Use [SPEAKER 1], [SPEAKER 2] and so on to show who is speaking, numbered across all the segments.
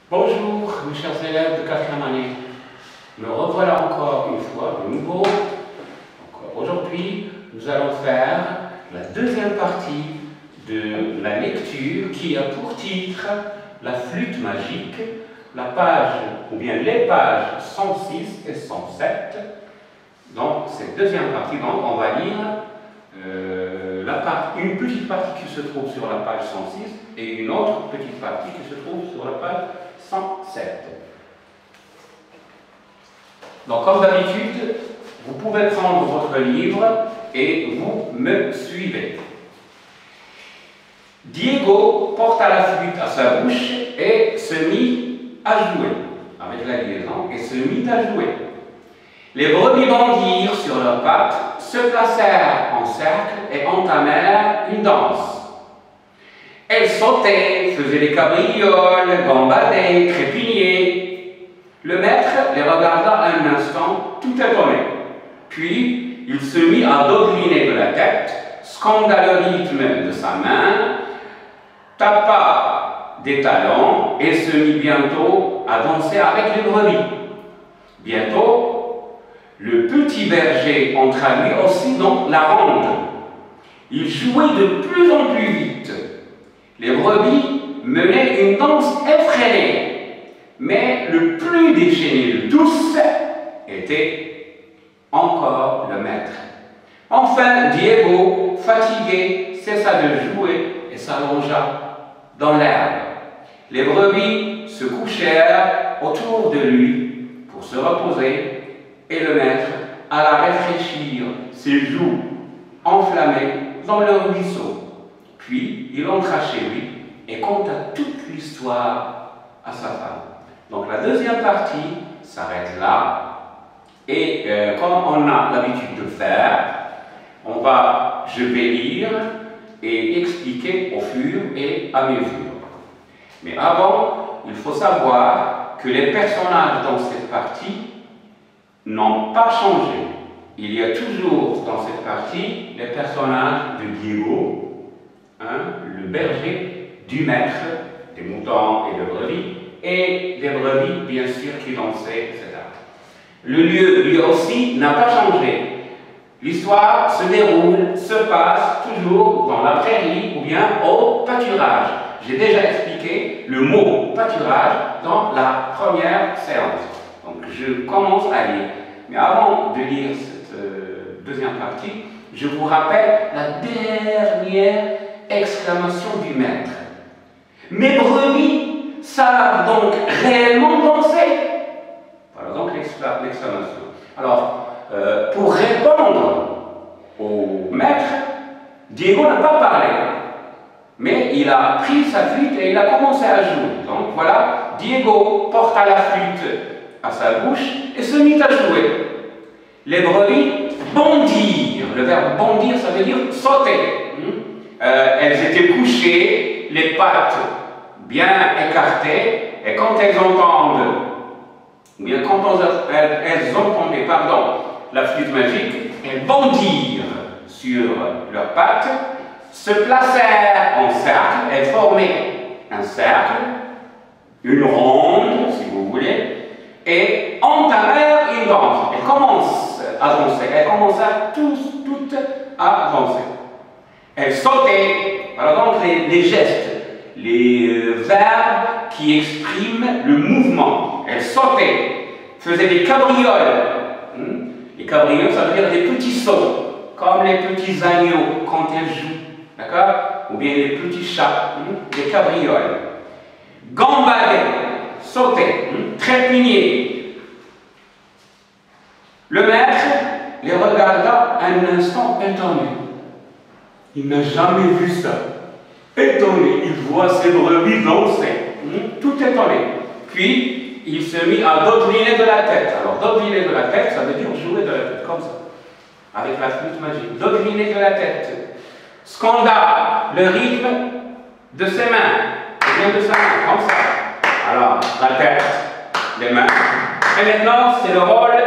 [SPEAKER 1] Bonjour mes chers élèves de 4e année, me revoilà encore une fois de nouveau. Aujourd'hui, nous allons faire la deuxième partie de la lecture qui a pour titre La flûte magique, la page, ou bien les pages 106 et 107. Donc, cette deuxième partie, donc, on va lire une petite partie qui se trouve sur la page 106 et une autre petite partie qui se trouve sur la page 107. Donc, comme d'habitude, vous pouvez prendre votre livre et vous me suivez. Diego porta la flûte à sa bouche et se mit à jouer, avec la liaison, et se mit à jouer. Les brebis bondirent sur leurs pattes, se placèrent en cercle et entamèrent une danse. Elles sautaient, faisaient des cabrioles, gambadaient, trépignaient. Le maître les regarda un instant, tout étonné. Puis, il se mit à dodeliner de la tête, sconda le rythme de sa main, tapa des talons et se mit bientôt à danser avec les brebis. Bientôt, le petit berger entra lui aussi dans la ronde. Il jouait de plus en plus vite. Les brebis menaient une danse effrénée, mais le plus déchaîné de tous était encore le maître. Enfin, Diego, fatigué, cessa de jouer et s'allongea dans l'herbe. Les brebis se couchèrent autour de lui pour se reposer et le maître alla réfléchir ses joues enflammées dans le ruisseau. Puis il entra chez lui et conta toute l'histoire à sa femme. Donc la deuxième partie s'arrête là. Et comme on a l'habitude de faire, je vais lire et expliquer au fur et à mesure. Mais avant, il faut savoir que les personnages dans cette partie n'ont pas changé. Il y a toujours dans cette partie les personnages de Diego, le berger, du maître, des moutons et des brebis, et des brebis, bien sûr, qui dansaient, etc. Le lieu, lui aussi, n'a pas changé. L'histoire se déroule, se passe toujours dans la prairie ou bien au pâturage. J'ai déjà expliqué le mot pâturage dans la première séance. Donc je commence à lire. Mais avant de lire cette deuxième partie, je vous rappelle la dernière exclamation du maître. Mes brebis savent donc réellement danser. Voilà donc l'exclamation. Alors, pour répondre au maître, Diego n'a pas parlé, mais il a pris sa flûte et il a commencé à jouer. Donc voilà, Diego porta la flûte à sa bouche et se mit à jouer. Les brebis bondirent. Le verbe bondir, ça veut dire sauter. Elles étaient couchées, les pattes bien écartées, et quand elles entendaient, la flûte magique, elles bondirent sur leurs pattes, se placèrent en cercle, elles formaient un cercle, une ronde, si vous voulez, et entamèrent une danse. Elles commencent à danser, elles commencèrent toutes à danser. Elles sautaient, voilà donc les gestes, les verbes qui expriment le mouvement. Elles sautaient, faisaient des cabrioles. Les cabrioles, ça veut dire des petits sauts, comme les petits agneaux quand ils jouent, d'accord? Ou bien les petits chats, des cabrioles. Gambadaient, sautaient, trépignaient. Le maître les regarda un instant étonné. Il n'a jamais vu ça. Étonné, il voit ses brebis danser, tout étonné. Puis, il se mit à dodeliner de la tête. Alors, dodeliner de la tête, ça veut dire jouer de la tête, comme ça, avec la flûte magique. Dodeliner de la tête. Sconda le rythme de ses mains, ou bien de sa main, comme ça. Alors, la tête, les mains. Et maintenant, c'est le rôle,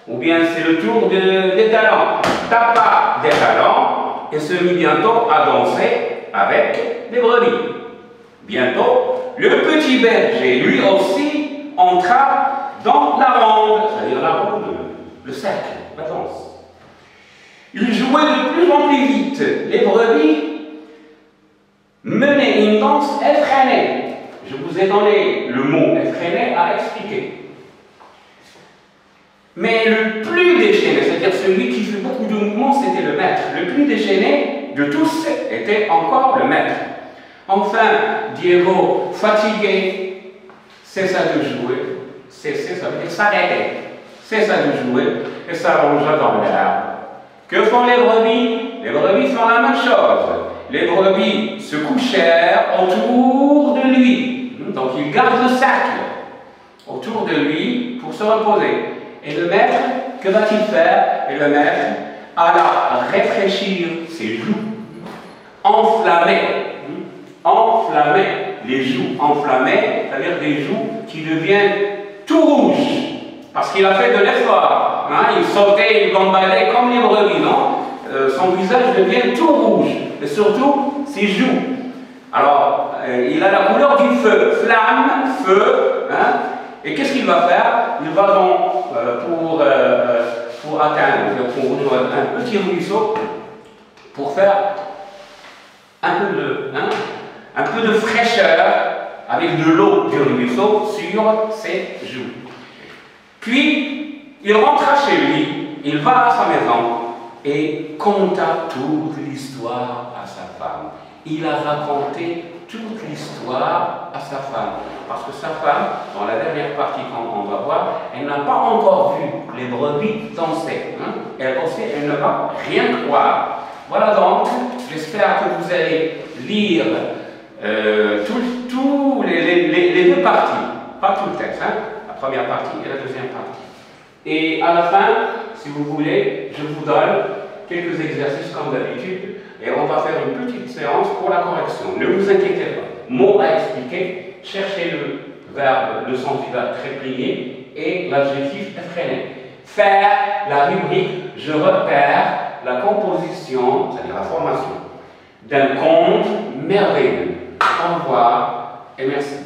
[SPEAKER 1] ou bien c'est le tour des talons. Tapa des talons et se mit bientôt à danser avec les brebis. Bientôt, le petit berger, lui aussi, entra dans la ronde, c'est-à-dire la ronde, le cercle, la danse. Il jouait de plus en plus vite. Les brebis menaient une danse effrénée. Je vous ai donné le mot effréné à expliquer. Mais le plus déchaîné, c'est-à-dire celui qui fait beaucoup de mouvements, c'était le maître. Le plus déchaîné de tous était encore le maître. Enfin, Diego, fatigué, cessa de jouer. Cesser, ça veut dire s'arrêter. Cessa de jouer et s'allongea dans l'herbe. Que font les brebis? Les brebis font la même chose. Les brebis se couchèrent autour de lui. Donc il garde le cercle autour de lui pour se reposer. Et le maître, que va-t-il faire? Et le maître alla réfléchir ses joues, enflammées, les joues enflammées, c'est-à-dire des joues qui deviennent tout rouges, parce qu'il a fait de l'effort. Il sautait, il gambadait comme les brebis, non? Son visage devient tout rouge, et surtout ses joues. Alors, il a la couleur du feu, flamme, feu, et qu'est-ce qu'il va faire? Il va donc, pour atteindre, pour rejoindre un petit ruisseau, pour faire un peu de fraîcheur avec de l'eau du ruisseau sur ses joues. Puis, il rentra chez lui, il va à sa maison et conta toute l'histoire à sa femme. Il a raconté toute l'histoire à sa femme. Parce que sa femme, dans la dernière partie qu'on va voir, elle n'a pas encore vu les brebis danser. Elle aussi, elle ne va rien croire. Voilà donc, j'espère que vous allez lire tous les deux parties, pas tout le texte, la première partie et la deuxième partie. Et à la fin, si vous voulez, je vous donne quelques exercices comme d'habitude et on va faire une petite séance pour la correction. Ne vous inquiétez pas, mot à expliquer, cherchez le verbe, le sensible très plié et l'adjectif effréné. Faire la rubrique, je repère la composition, c'est-à-dire la formation, d'un conte merveilleux. Au revoir et merci.